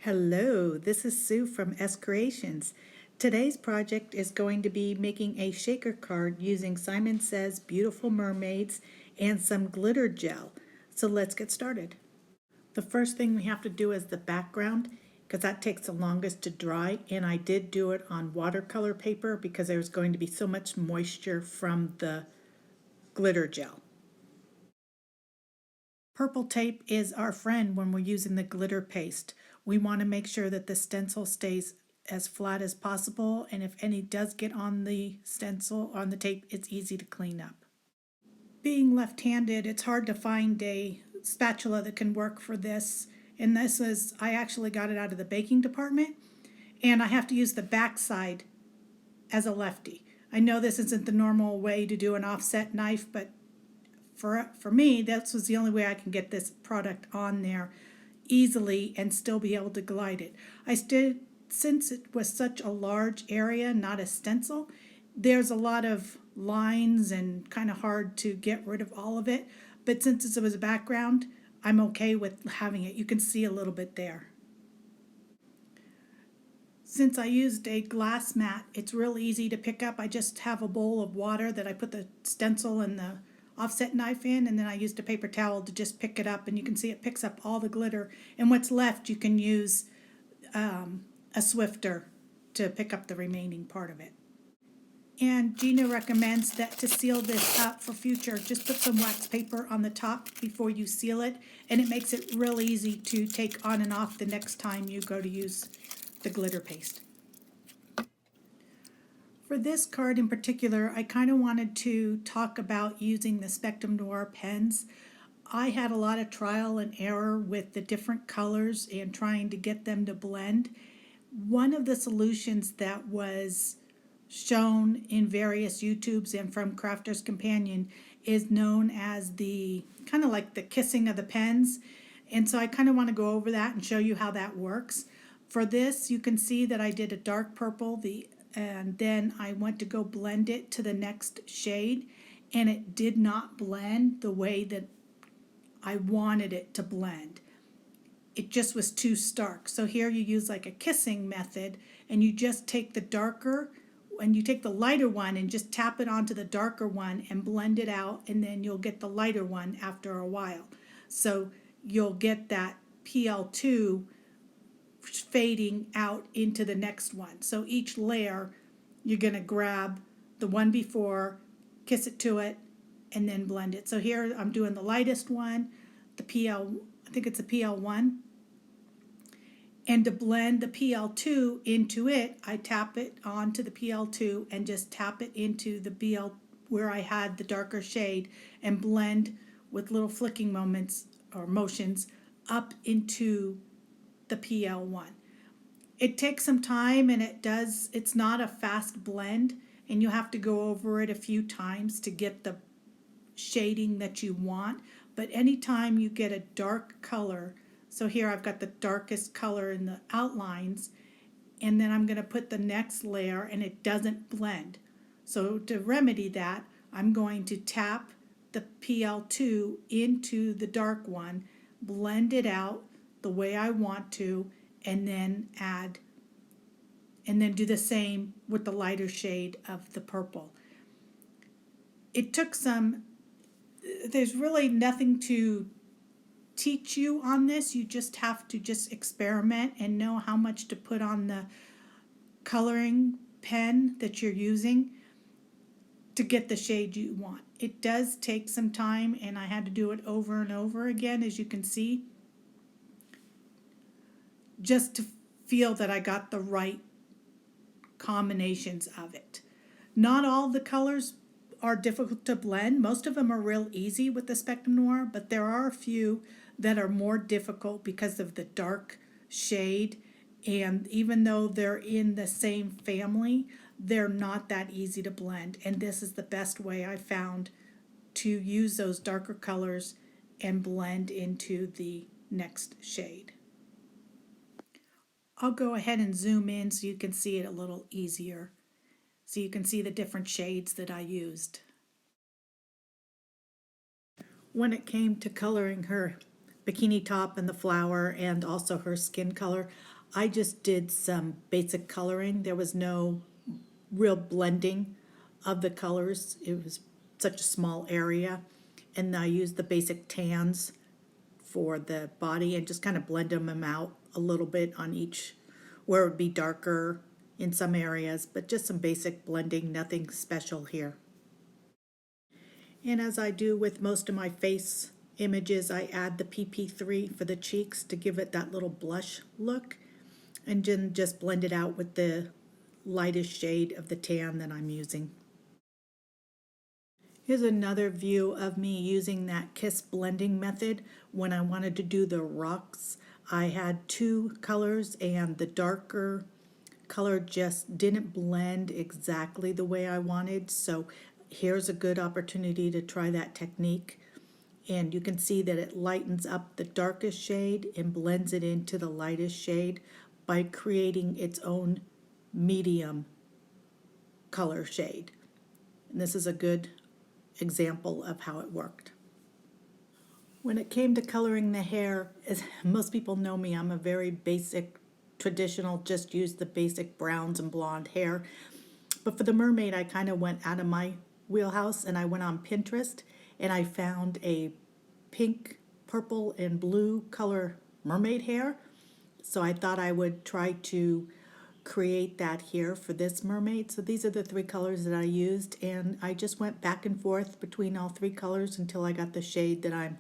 Hello, this is Sue from S Creations. Today's project is going to be making a shaker card using Simon Says Beautiful Mermaids and some glitter gel. So let's get started. The first thing we have to do is the background because that takes the longest to dry, and I did do it on watercolor paper because there's going to be so much moisture from the glitter gel. Purple tape is our friend when we're using the glitter paste. We want to make sure that the stencil stays as flat as possible, and if any does get on the stencil, on the tape, it's easy to clean up. Being left-handed, it's hard to find a spatula that can work for this, and I actually got it out of the baking department, and I have to use the back side as a lefty. I know this isn't the normal way to do an offset knife, but for me, that was the only way I can get this product on there easily and still be able to glide it. Since it was such a large area, not a stencil, there's a lot of lines and kind of hard to get rid of all of it. But since it was a background, I'm okay with having it. You can see a little bit there. Since I used a glass mat, it's real easy to pick up. I just have a bowl of water that I put the stencil and the offset knife in, and then I used a paper towel to just pick it up, and you can see it picks up all the glitter, and what's left you can use a Swifter to pick up the remaining part of it. And Gina recommends that to seal this up for future, just put some wax paper on the top before you seal it, and it makes it real easy to take on and off the next time you go to use the glitter paste. For this card in particular, I kind of wanted to talk about using the Spectrum Noir pens. I had a lot of trial and error with the different colors and trying to get them to blend. One of the solutions that was shown in various YouTubes and from Crafter's Companion is known as the kind of like the kissing of the pens. And so I kind of want to go over that and show you how that works. For this, you can see that I did a dark purple, and then I went to go blend it to the next shade, and it did not blend the way that I wanted it to blend. It just was too stark. So here you use like a kissing method, and you just take the darker, and you take the lighter one and just tap it onto the darker one and blend it out, and then you'll get the lighter one after a while. So you'll get that PL2 fading out into the next one. So each layer, you're going to grab the one before, kiss it to it, and then blend it. So here I'm doing the lightest one, I think it's a PL1. And to blend the PL2 into it, I tap it onto the PL2 and just tap it into the BL where I had the darker shade and blend with little flicking moments or motions up into the PL1. It takes some time, and it's not a fast blend, and you have to go over it a few times to get the shading that you want. But anytime you get a dark color, so here I've got the darkest color in the outlines, and then I'm going to put the next layer and it doesn't blend. So to remedy that, I'm going to tap the PL2 into the dark one, blend it out the way I want to, and then do the same with the lighter shade of the purple. It took there's really nothing to teach you on this. You just have to just experiment and know how much to put on the coloring pen that you're using to get the shade you want. It does take some time, and I had to do it over and over again, as you can see, just to feel that I got the right combinations of it. Not all the colors are difficult to blend. Most of them are real easy with the Spectrum Noir, but there are a few that are more difficult because of the dark shade, and even though they're in the same family, they're not that easy to blend, and this is the best way I found to use those darker colors and blend into the next shade. I'll go ahead and zoom in so you can see it a little easier, so you can see the different shades that I used. When it came to coloring her bikini top and the flower and also her skin color. I just did some basic coloring. There was no real blending of the colors. It was such a small area. And I used the basic tans for the body and just kind of blend them out a little bit on each, where it would be darker in some areas, but just some basic blending, nothing special here. And as I do with most of my face images, I add the PP3 for the cheeks to give it that little blush look, and then just blend it out with the lightest shade of the tan that I'm using. Here's another view of me using that kiss blending method when I wanted to do the rocks. I had two colors and the darker color just didn't blend exactly the way I wanted, so here's a good opportunity to try that technique. And you can see that it lightens up the darkest shade and blends it into the lightest shade by creating its own medium color shade. And this is a good example of how it worked. When it came to coloring the hair, as most people know me, I'm a very basic, traditional, just use the basic browns and blonde hair. But for the mermaid, I kind of went out of my wheelhouse and I went on Pinterest and I found a pink, purple, and blue color mermaid hair. So I thought I would try to create that here for this mermaid. So these are the three colors that I used, and I just went back and forth between all three colors until I got the shade that I'm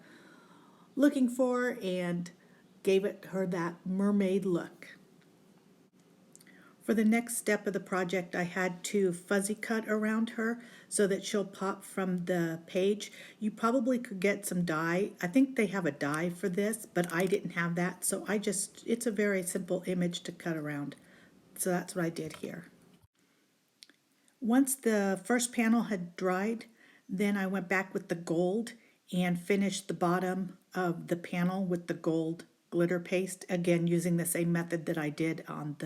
looking for and gave her that mermaid look. For the next step of the project, I had to fuzzy cut around her so that she'll pop from the page. You probably could get some dye. I think they have a dye for this, but I didn't have that, so it's a very simple image to cut around. So that's what I did here. Once the first panel had dried, then I went back with the gold and finished the bottom of the panel with the gold glitter paste, again using the same method that I did on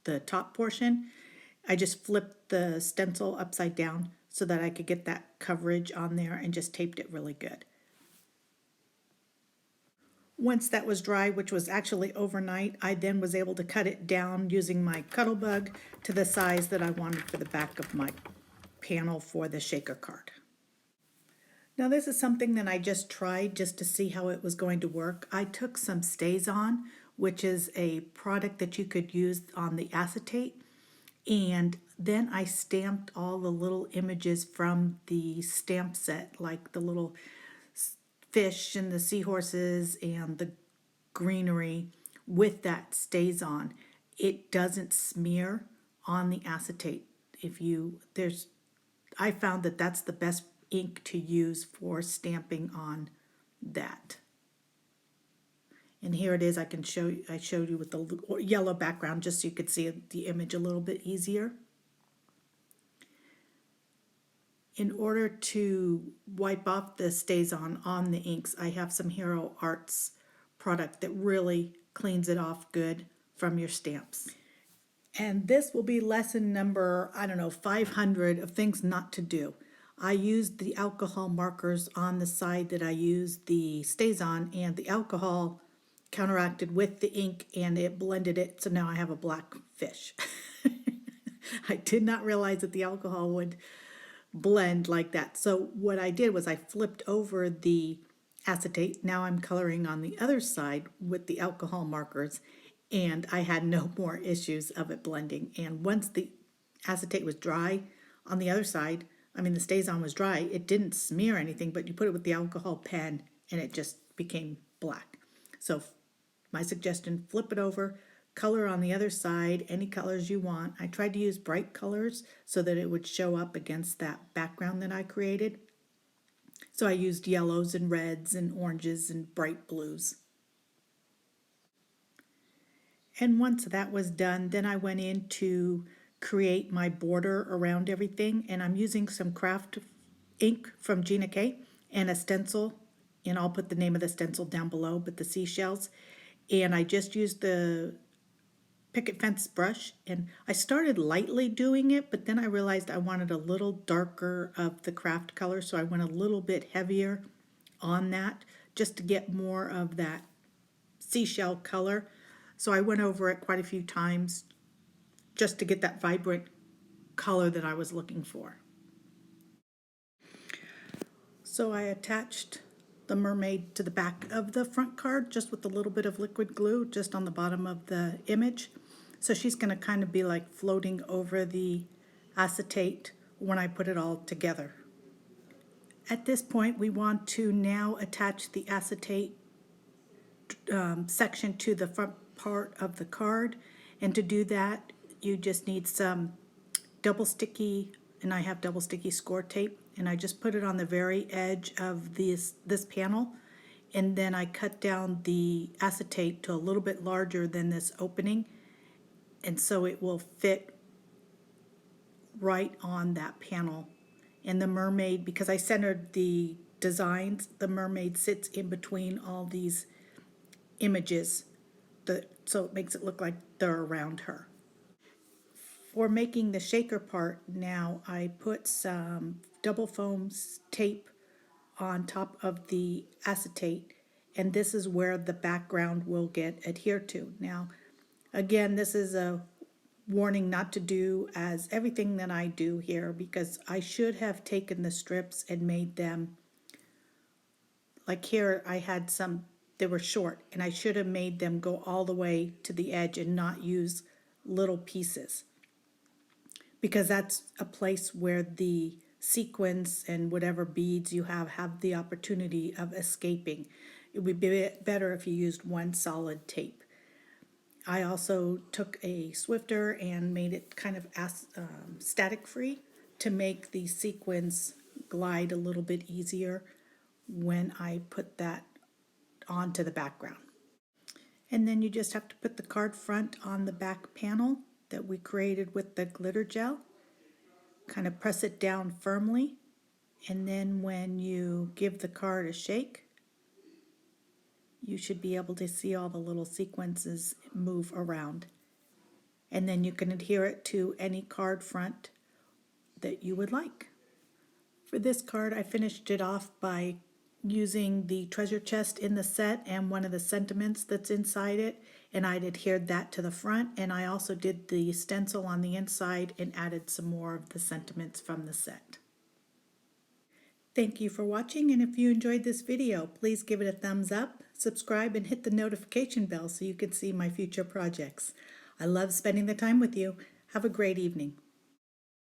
the top portion. I just flipped the stencil upside down so that I could get that coverage on there and just taped it really good. Once that was dry, which was actually overnight, I then was able to cut it down using my Cuttlebug to the size that I wanted for the back of my panel for the shaker card. Now this is something that I just tried just to see how it was going to work. I took some StazOn, which is a product that you could use on the acetate, and then I stamped all the little images from the stamp set, like the little fish and the seahorses and the greenery with that StazOn. It doesn't smear on the acetate. I found that that's the best ink to use for stamping on that. And here it is. I showed you with the yellow background just so you could see the image a little bit easier. In order to wipe off the StazOn on the inks, I have some Hero Arts product that really cleans it off good from your stamps. And this will be lesson number, 500 of things not to do. I used the alcohol markers on the side that I used the StazOn, and the alcohol counteracted with the ink and it blended it, so now I have a black fish. I did not realize that the alcohol would blend like that. So what I did was I flipped over the acetate. Now I'm coloring on the other side with the alcohol markers, and I had no more issues of it blending. And once the acetate was dry on the other side, the StazOn was dry, it didn't smear anything, but you put it with the alcohol pen and it just became black. So my suggestion, flip it over, color on the other side, any colors you want. I tried to use bright colors so that it would show up against that background that I created. So I used yellows and reds and oranges and bright blues. And once that was done, then I went in to create my border around everything, and I'm using some Kraft ink from Gina and a stencil, and I'll put the name of the stencil down below, but the Seashells. And I just used the picket fence brush, and I started lightly doing it, but then I realized I wanted a little darker of the Kraft color, so I went a little bit heavier on that just to get more of that seashell color. So I went over it quite a few times just to get that vibrant color that I was looking for. So I attached the mermaid to the back of the front card just with a little bit of liquid glue just on the bottom of the image. So she's going to kind of be like floating over the acetate when I put it all together. At this point, we want to now attach the acetate section to the front part of the card, and to do that you just need some double sticky, and I have double sticky score tape, and I just put it on the very edge of this panel, and then I cut down the acetate to a little bit larger than this opening, and so it will fit right on that panel. And the mermaid, because I centered the designs, the mermaid sits in between all these images, so it makes it look like they're around her. For making the shaker part now, I put some double foam tape on top of the acetate, and this is where the background will get adhered to. Now, again, this is a warning not to do as everything that I do here, because I should have taken the strips and made them, like here I had some, they were short, and I should have made them go all the way to the edge and not use little pieces, because that's a place where the sequins and whatever beads you have the opportunity of escaping. It would be better if you used one solid tape. I also took a Swifter and made it kind of static free to make the sequins glide a little bit easier when I put that onto the background. And then you just have to put the card front on the back panel that we created with the glitter gel. Kind of press it down firmly, and then when you give the card a shake, you should be able to see all the little sequences move around. And then you can adhere it to any card front that you would like. For this card, I finished it off by using the treasure chest in the set and one of the sentiments that's inside it, and I'd adhered that to the front, and I also did the stencil on the inside and added some more of the sentiments from the set. Thank you for watching, and if you enjoyed this video, please give it a thumbs up, subscribe, and hit the notification bell so you can see my future projects. I love spending the time with you. Have a great evening.